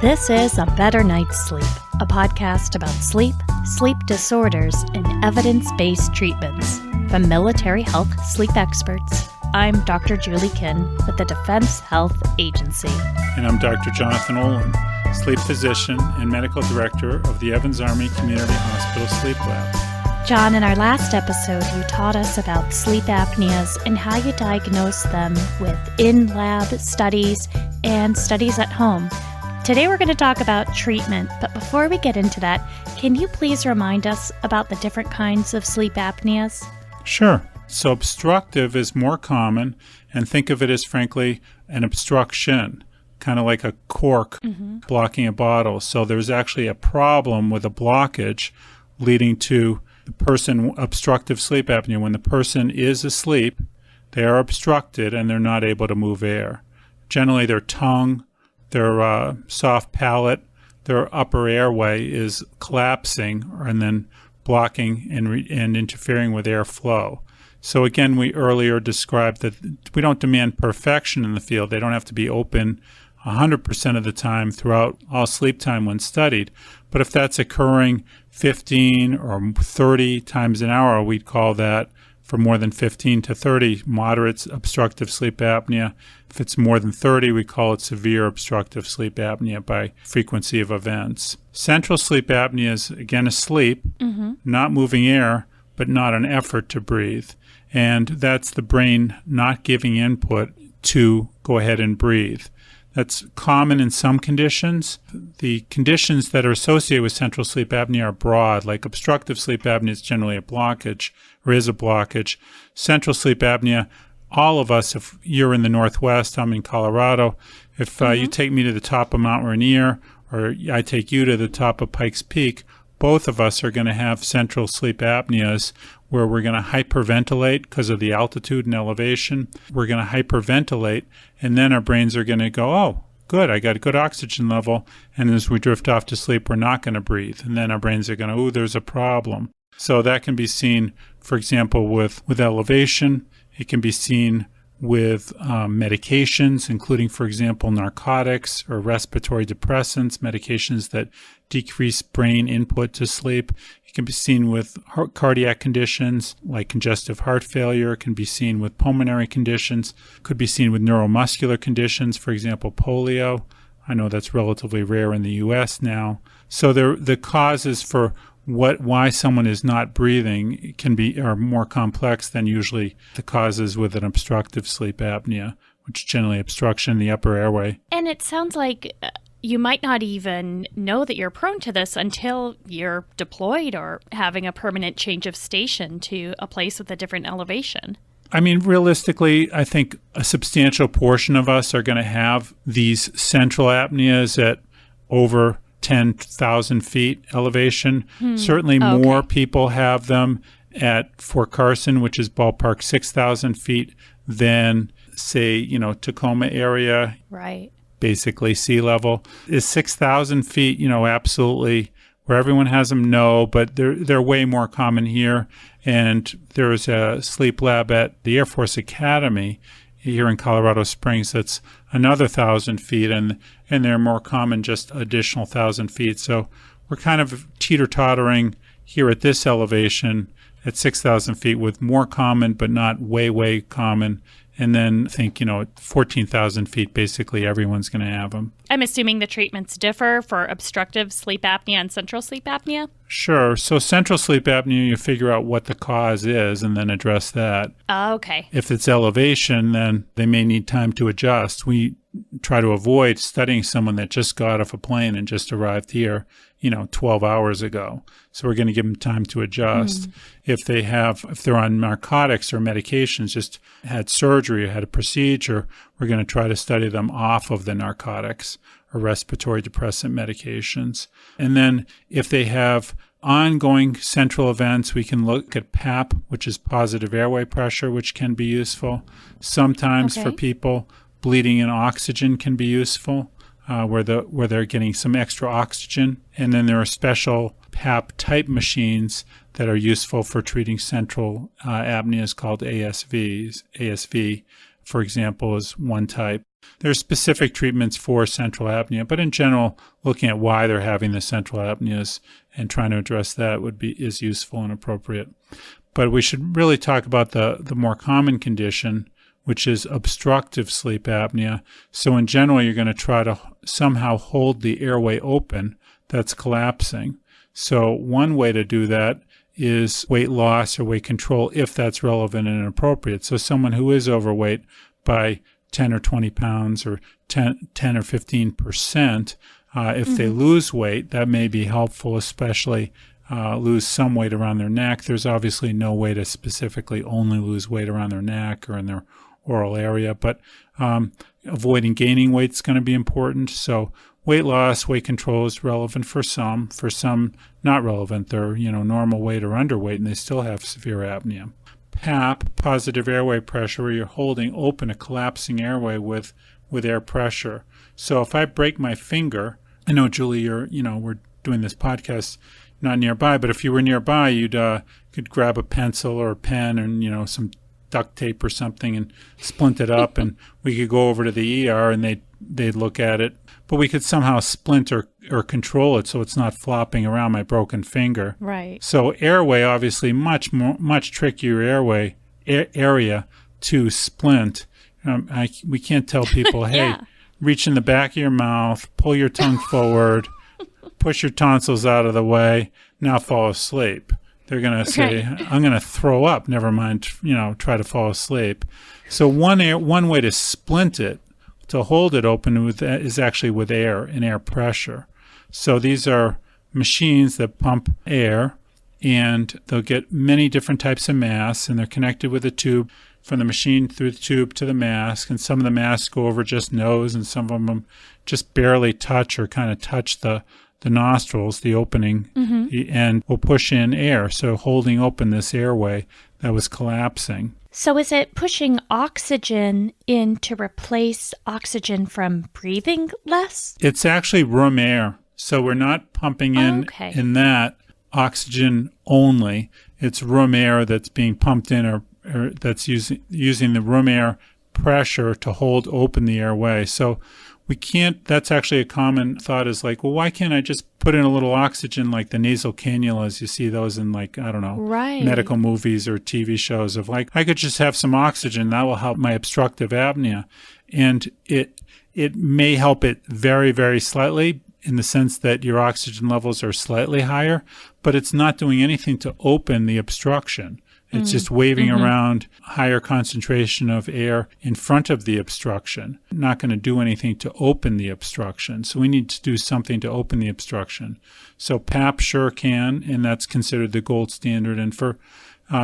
This is A Better Night's Sleep, a podcast about sleep, sleep disorders, and evidence-based treatments. From military health sleep experts, I'm Dr. Julie Kinn with the Defense Health Agency. And I'm Dr. Jonathan Olin, sleep physician and medical director of the Evans Army Community Hospital Sleep Lab. John, in our last episode, you taught us about sleep apneas and how you diagnose them with in-lab studies and studies at home. Today we're going to talk about treatment, but before we get into that, can you please remind us about the different kinds of sleep apneas? Sure. So obstructive is more common, and think of it as, frankly, an obstruction, kind of like a cork blocking a bottle. So there's actually a problem with a blockage leading to the person obstructive sleep apnea. When the person is asleep, they are obstructed and they're not able to move air. Generally, their tongue, their soft palate, their upper airway is collapsing and then blocking and interfering with airflow. So again, we earlier described that we don't demand perfection in the field. They don't have to be open 100% of the time throughout all sleep time when studied. But if that's occurring 15 or 30 times an hour, we'd call that, for more than 15 to 30, moderate obstructive sleep apnea. If it's more than 30, we call it severe obstructive sleep apnea by frequency of events. Central sleep apnea is, again, asleep, not moving air, but not an effort to breathe. And that's the brain not giving input to go ahead and breathe. That's common in some conditions. The conditions that are associated with central sleep apnea are broad, like obstructive sleep apnea is generally a blockage, or is a blockage. Central sleep apnea, all of us, if you're in the Northwest, I'm in Colorado, if you take me to the top of Mount Rainier, or I take you to the top of Pikes Peak, both of us are going to have central sleep apneas where we're going to hyperventilate because of the altitude and elevation. We're going to hyperventilate, and then our brains are going to go, oh, good, I got a good oxygen level. And as we drift off to sleep, we're not going to breathe. And then our brains are going to, oh, there's a problem. So that can be seen, for example, with elevation. It can be seen with medications, including, for example, narcotics or respiratory depressants, medications that decrease brain input to sleep. It can be seen with cardiac conditions like congestive heart failure. It can be seen with pulmonary conditions. It could be seen with neuromuscular conditions, for example, polio. I know that's relatively rare in the U.S. now. So the causes for why someone is not breathing are more complex than usually the causes with an obstructive sleep apnea, which is generally obstruction in the upper airway. And it sounds like you might not even know that you're prone to this until you're deployed or having a permanent change of station to a place with a different elevation. I mean, realistically, I think a substantial portion of us are going to have these central apneas at over 10,000 feet elevation. Certainly more people have them at Fort Carson, which is ballpark 6,000 feet, than, say, Tacoma area. Right. Basically sea level. Is 6,000 feet, absolutely where everyone has them? No, but they're way more common here. And there's a sleep lab at the Air Force Academy here in Colorado Springs that's another 1,000 feet, and they're more common, just additional 1,000 feet. So we're kind of teeter-tottering here at this elevation at 6,000 feet with more common but not way, way common. And then think, 14,000 feet, basically everyone's going to have them. I'm assuming the treatments differ for obstructive sleep apnea and central sleep apnea? Sure. So central sleep apnea, you figure out what the cause is and then address that. Okay. If it's elevation, then they may need time to adjust. We try to avoid studying someone that just got off a plane and just arrived here, 12 hours ago. So we're going to give them time to adjust. If they're on narcotics or medications, just had surgery or had a procedure, we're going to try to study them off of the narcotics or respiratory depressant medications. And then if they have ongoing central events, we can look at PAP, which is positive airway pressure, which can be useful. Sometimes for people, bleeding in oxygen can be useful, where they're getting some extra oxygen. And then there are special PAP type machines that are useful for treating central apneas called ASV, for example, is one type. There are specific treatments for central apnea, but in general, looking at why they're having the central apneas and trying to address that is useful and appropriate. But we should really talk about the more common condition, which is obstructive sleep apnea. So in general, you're going to try to somehow hold the airway open that's collapsing. So one way to do that is weight loss or weight control if that's relevant and appropriate. So someone who is overweight by 10 or 20 pounds or 10 or 15%, if they lose weight, that may be helpful, especially lose some weight around their neck. There's obviously no way to specifically only lose weight around their neck or in their oral area, but avoiding gaining weight is going to be important. So weight loss, weight control is relevant for some not relevant. They're, normal weight or underweight and they still have severe apnea. PAP, positive airway pressure, where you're holding open a collapsing airway with air pressure. So if I break my finger, I know, Julie, we're doing this podcast not nearby, but if you were nearby, you could grab a pencil or a pen and, some duct tape or something and splint it up, and we could go over to the ER and they'd look at it. But we could somehow splint or control it so it's not flopping around my broken finger. Right. So airway, obviously, much trickier area to splint. We can't tell people, hey, Yeah. reach in the back of your mouth, pull your tongue forward, push your tonsils out of the way, now fall asleep. They're going to say, I'm going to throw up, never mind, try to fall asleep. So one way to splint it, to hold it open is actually with air and air pressure. So these are machines that pump air, and they'll get many different types of masks, and they're connected with a tube from the machine through the tube to the mask. And some of the masks go over just nose, and some of them just barely touch or kind of touch the nostrils, the opening, and will push in air. So holding open this airway that was collapsing. So is it pushing oxygen in to replace oxygen from breathing less? It's actually room air. So we're not pumping in that oxygen only. It's room air that's being pumped in or that's using the room air pressure to hold open the airway. So we can't, that's actually a common thought is like, well, why can't I just put in a little oxygen like the nasal cannulas? You see those in medical movies or TV shows of like, I could just have some oxygen. That will help my obstructive apnea. And it may help it very, very slightly in the sense that your oxygen levels are slightly higher, but it's not doing anything to open the obstruction. It's just waving around higher concentration of air in front of the obstruction. Not going to do anything to open the obstruction. So we need to do something to open the obstruction. So PAP sure can, and that's considered the gold standard. And for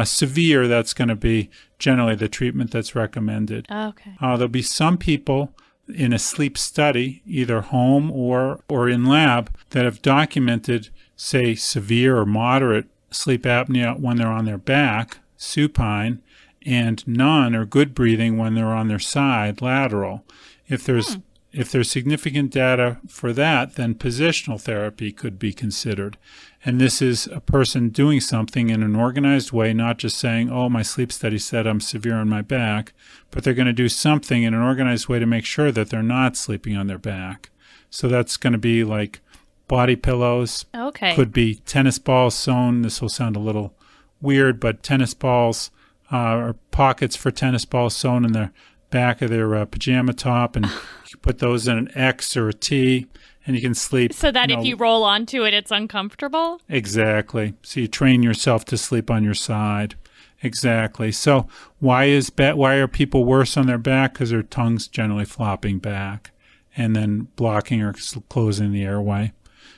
severe, that's going to be generally the treatment that's recommended. Okay. There'll be some people in a sleep study, either home or in lab, that have documented, say, severe or moderate sleep apnea when they're on their back, supine, and none or good breathing when they're on their side, lateral. If there's significant data for that, then positional therapy could be considered. And this is a person doing something in an organized way, not just saying, oh, my sleep study said I'm severe on my back, but they're going to do something in an organized way to make sure that they're not sleeping on their back. So that's going to be like body pillows. Okay. Could be tennis balls sewn. This will sound a little weird, but tennis balls or pockets for tennis balls sewn in the back of their pajama top, and you put those in an X or a T, and you can sleep. So that if you roll onto it, it's uncomfortable? Exactly. So you train yourself to sleep on your side. Exactly. So why are people worse on their back? Because their tongue's generally flopping back and then blocking or closing the airway.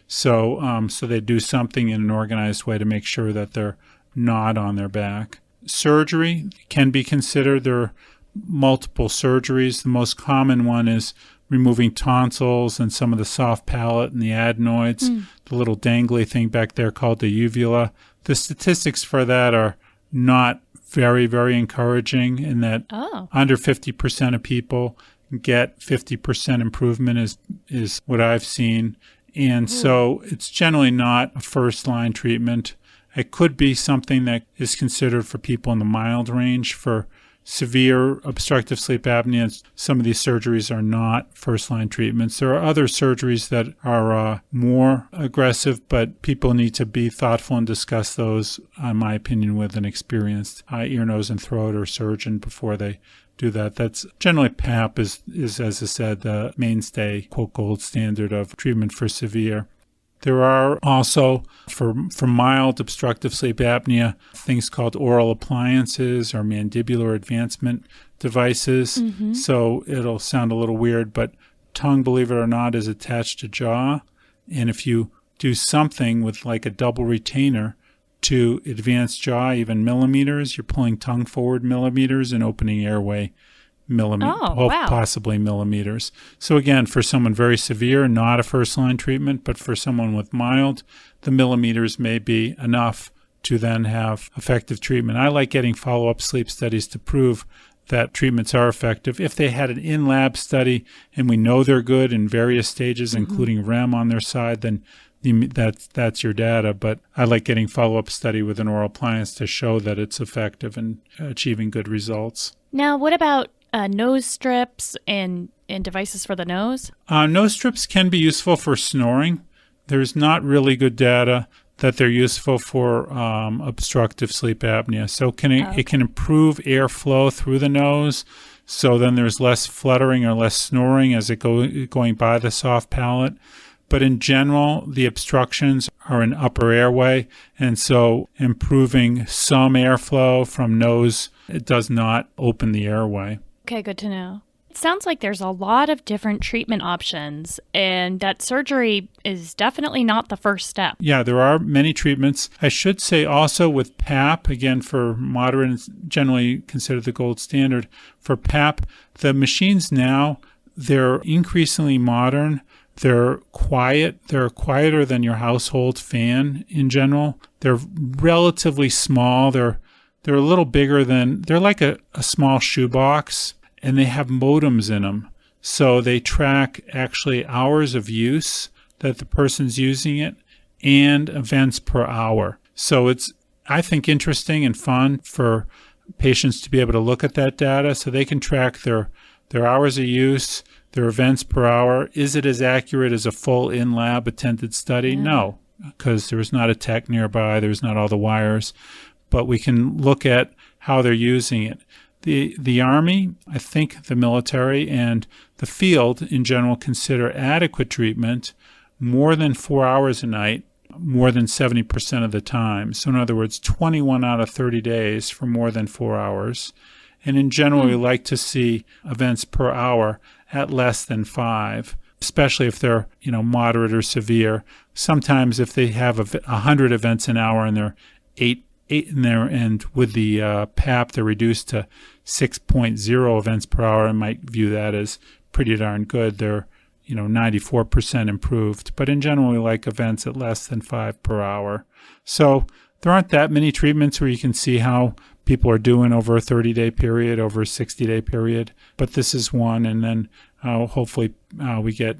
So they do something in an organized way to make sure that they're not on their back. Surgery can be considered. There are multiple surgeries. The most common one is removing tonsils and some of the soft palate and the adenoids, the little dangly thing back there called the uvula. The statistics for that are not very, very encouraging in that under 50% of people get 50% improvement is what I've seen. And so it's generally not a first-line treatment. It could be something that is considered for people in the mild range for severe obstructive sleep apnea, some of these surgeries are not first-line treatments. There are other surgeries that are more aggressive, but people need to be thoughtful and discuss those, in my opinion, with an experienced ear, nose, and throat or surgeon before they do that. That's generally PAP is, as I said, the mainstay, quote, gold standard of treatment for severe. There are also, for mild obstructive sleep apnea, things called oral appliances or mandibular advancement devices. Mm-hmm. So it'll sound a little weird, but tongue, believe it or not, is attached to jaw. And if you do something with like a double retainer to advance jaw even millimeters, you're pulling tongue forward millimeters and opening airway possibly millimeters. So again, for someone very severe, not a first-line treatment, but for someone with mild, the millimeters may be enough to then have effective treatment. I like getting follow-up sleep studies to prove that treatments are effective. If they had an in-lab study and we know they're good in various stages, mm-hmm. including REM on their side, then that's your data. But I like getting follow-up study with an oral appliance to show that it's effective and achieving good results. Now, what about nose strips and devices for the nose? Nose strips can be useful for snoring. There's not really good data that they're useful for obstructive sleep apnea. So it can improve airflow through the nose, so then there's less fluttering or less snoring as it going by the soft palate. But in general, the obstructions are in upper airway, and so improving some airflow from nose, it does not open the airway. Okay, good to know. It sounds like there's a lot of different treatment options, and that surgery is definitely not the first step. Yeah, there are many treatments. I should say also with PAP, again, for moderate, generally considered the gold standard, for PAP, the machines now, they're increasingly modern. They're quiet. They're quieter than your household fan in general. They're relatively small. They're a little bigger they're like a small shoebox, and they have modems in them. So they track actually hours of use that the person's using it and events per hour. So it's, I think, interesting and fun for patients to be able to look at that data so they can track their hours of use, their events per hour. Is it as accurate as a full in-lab attended study? Yeah. No, because there's not a tech nearby. There's not all the wires. But we can look at how they're using it. The Army, I think the military, and the field in general consider adequate treatment more than 4 hours a night, more than 70% of the time. So in other words, 21 out of 30 days for more than 4 hours. And in general, we like to see events per hour at less than 5, especially if they're, moderate or severe. Sometimes if they have 100 events an hour and they're 8 in there, and with the PAP, they're reduced to 6.0 events per hour. I might view that as pretty darn good. They're, 94% improved. But in general, we like events at less than 5 per hour. So there aren't that many treatments where you can see how people are doing over a 30-day period, over a 60-day period. But this is one, and then hopefully we get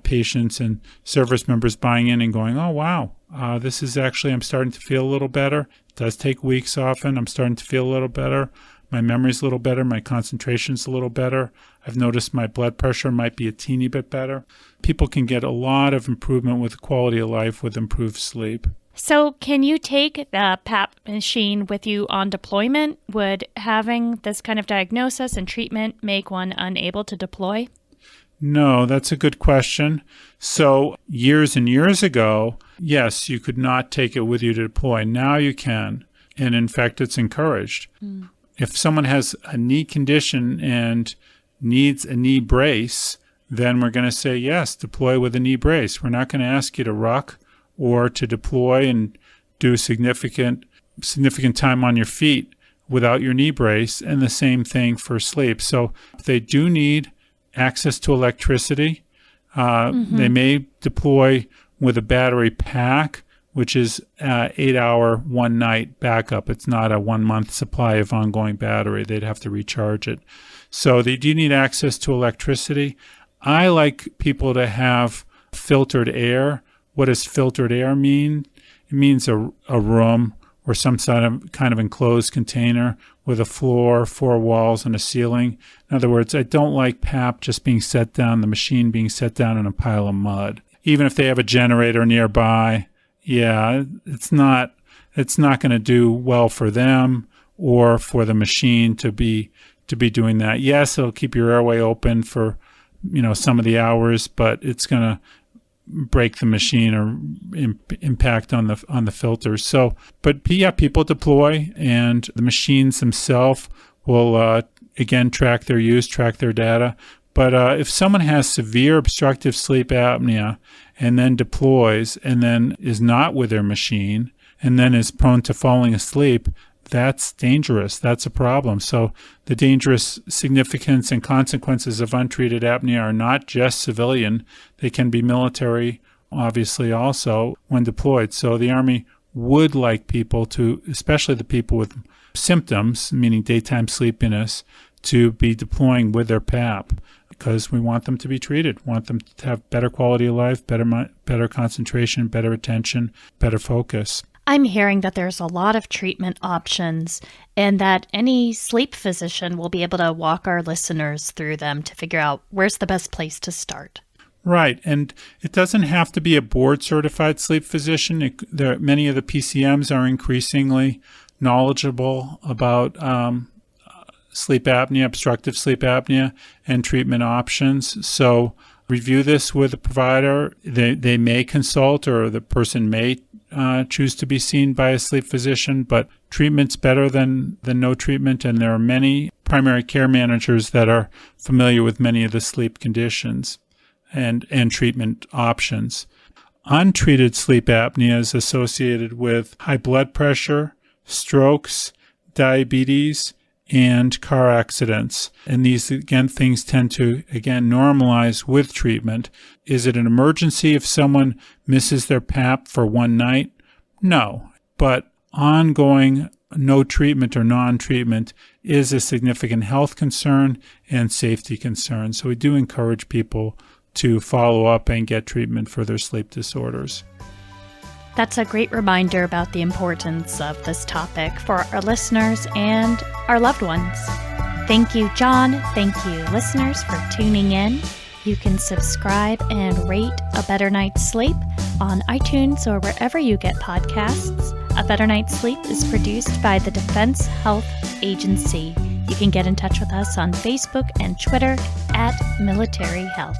patients and service members buying in and going, oh, wow, this is actually, I'm starting to feel a little better. It does take weeks often. I'm starting to feel a little better. My memory's a little better. My concentration's a little better. I've noticed my blood pressure might be a teeny bit better. People can get a lot of improvement with quality of life with improved sleep. So can you take the PAP machine with you on deployment? Would having this kind of diagnosis and treatment make one unable to deploy? No, that's a good question. So years and years ago, yes, you could not take it with you to deploy. Now you can. And in fact, it's encouraged. If someone has a knee condition and needs a knee brace, then we're going to say, yes, deploy with a knee brace. We're not going to ask you to ruck or to deploy and do significant time on your feet without your knee brace, and the same thing for sleep. So if they do need access to electricity, they may deploy with a battery pack, which is 8-hour, one-night backup. It's not a 1-month supply of ongoing battery. They'd have to recharge it. So they do need access to electricity. I like people to have filtered air. What does filtered air mean? It means a room or some kind of enclosed container with a floor, 4 walls, and a ceiling. In other words, I don't like PAP just being set down, the machine being set down in a pile of mud. Even if they have a generator nearby, it's not going to do well for them or for the machine to be doing that. Yes, it'll keep your airway open for some of the hours, but it's going to break the machine or impact on the filters. So, but people deploy, and the machines themselves will again track their use, track their data. But if someone has severe obstructive sleep apnea and then deploys and then is not with their machine and then is prone to falling asleep, that's dangerous. That's a problem. So the dangerous significance and consequences of untreated apnea are not just civilian. They can be military, obviously, also when deployed. So the Army would like people to, especially the people with symptoms, meaning daytime sleepiness, to be deploying with their PAP because we want them to be treated, want them to have better quality of life, better concentration, better attention, better focus. I'm hearing that there's a lot of treatment options and that any sleep physician will be able to walk our listeners through them to figure out where's the best place to start. Right. And it doesn't have to be a board-certified sleep physician. Many of the PCMs are increasingly knowledgeable about sleep apnea, obstructive sleep apnea, and treatment options. So review this with a provider. They may consult, or the person may choose to be seen by a sleep physician, but treatment's better than no treatment, and there are many primary care managers that are familiar with many of the sleep conditions and treatment options. Untreated sleep apnea is associated with high blood pressure, strokes, diabetes, and car accidents. And these, again, things tend to, normalize with treatment. Is it an emergency if someone misses their PAP for one night? No. But ongoing no treatment or non-treatment is a significant health concern and safety concern. So we do encourage people to follow up and get treatment for their sleep disorders. That's a great reminder about the importance of this topic for our listeners and our loved ones. Thank you, John. Thank you, listeners, for tuning in. You can subscribe and rate A Better Night's Sleep on iTunes or wherever you get podcasts. A Better Night's Sleep is produced by the Defense Health Agency. You can get in touch with us on Facebook and Twitter @Military Health.